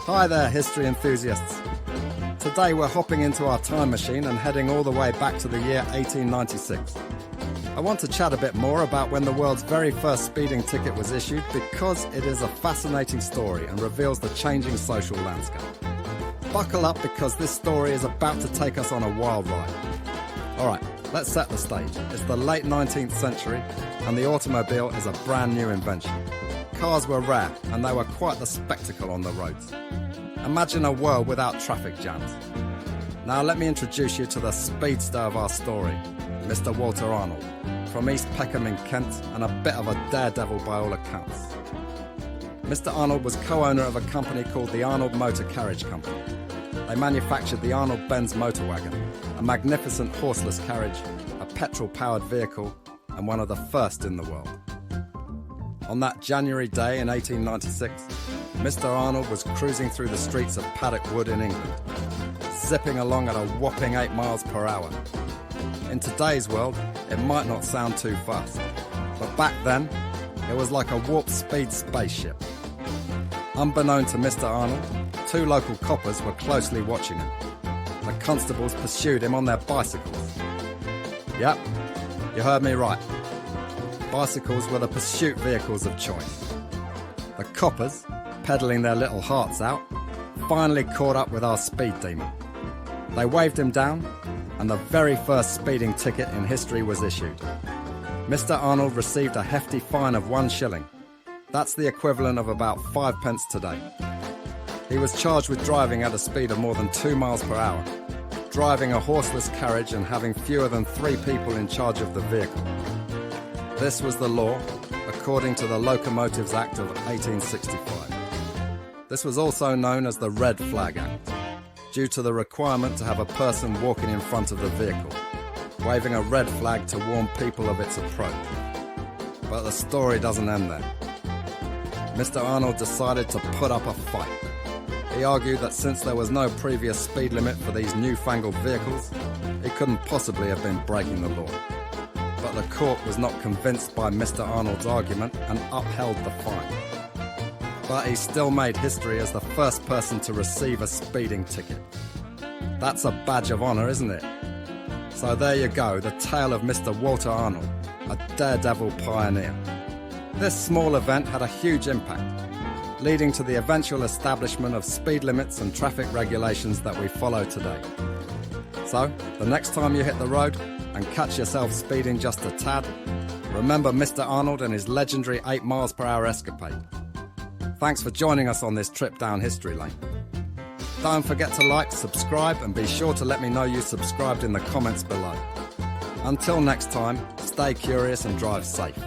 Hi there, history enthusiasts. Today we're hopping into our time machine and heading all the way back to the year 1896. I want to chat a bit more about when the world's very first speeding ticket was issued because it is a fascinating story and reveals the changing social landscape. Buckle up because this story is about to take us on a wild ride. Alright, let's set the stage. It's the late 19th century and the automobile is a brand new invention. Cars were rare and they were quite the spectacle on the roads. Imagine a world without traffic jams. Now let me introduce you to the speedster of our story, Mr. Walter Arnold, from East Peckham in Kent and a bit of a daredevil by all accounts. Mr. Arnold was co-owner of a company called the Arnold Motor Carriage Company. They manufactured the Arnold-Benz motor wagon, a magnificent horseless carriage, a petrol-powered vehicle, and one of the first in the world. On that January day in 1896, Mr. Arnold was cruising through the streets of Paddock Wood in England, zipping along at a whopping 8 miles per hour. In today's world, it might not sound too fast, but back then, it was like a warp speed spaceship. Unbeknown to Mr. Arnold, 2 local coppers were closely watching him. The constables pursued him on their bicycles. Yep, you heard me right. Bicycles were the pursuit vehicles of choice. The coppers, pedalling their little hearts out, finally caught up with our speed demon. They waved him down, and the very first speeding ticket in history was issued. Mr. Arnold received a hefty fine of 1 shilling. That's the equivalent of about 5 pence today. He was charged with driving at a speed of more than 2 miles per hour, driving a horseless carriage and having fewer than 3 people in charge of the vehicle. This was the law, according to the Locomotives Act of 1865. This was also known as the Red Flag Act, due to the requirement to have a person walking in front of the vehicle, waving a red flag to warn people of its approach. But the story doesn't end there. Mr. Arnold decided to put up a fight. He argued that since there was no previous speed limit for these newfangled vehicles, he couldn't possibly have been breaking the law. But the court was not convinced by Mr. Arnold's argument and upheld the fine. But he still made history as the first person to receive a speeding ticket. That's a badge of honour, isn't it? So there you go, the tale of Mr. Walter Arnold, a daredevil pioneer. This small event had a huge impact, leading to the eventual establishment of speed limits and traffic regulations that we follow today. So, the next time you hit the road and catch yourself speeding just a tad, remember Mr. Arnold and his legendary 8 miles per hour escapade. Thanks for joining us on this trip down history lane. Don't forget to like, subscribe, and be sure to let me know you subscribed in the comments below. Until next time, stay curious and drive safe.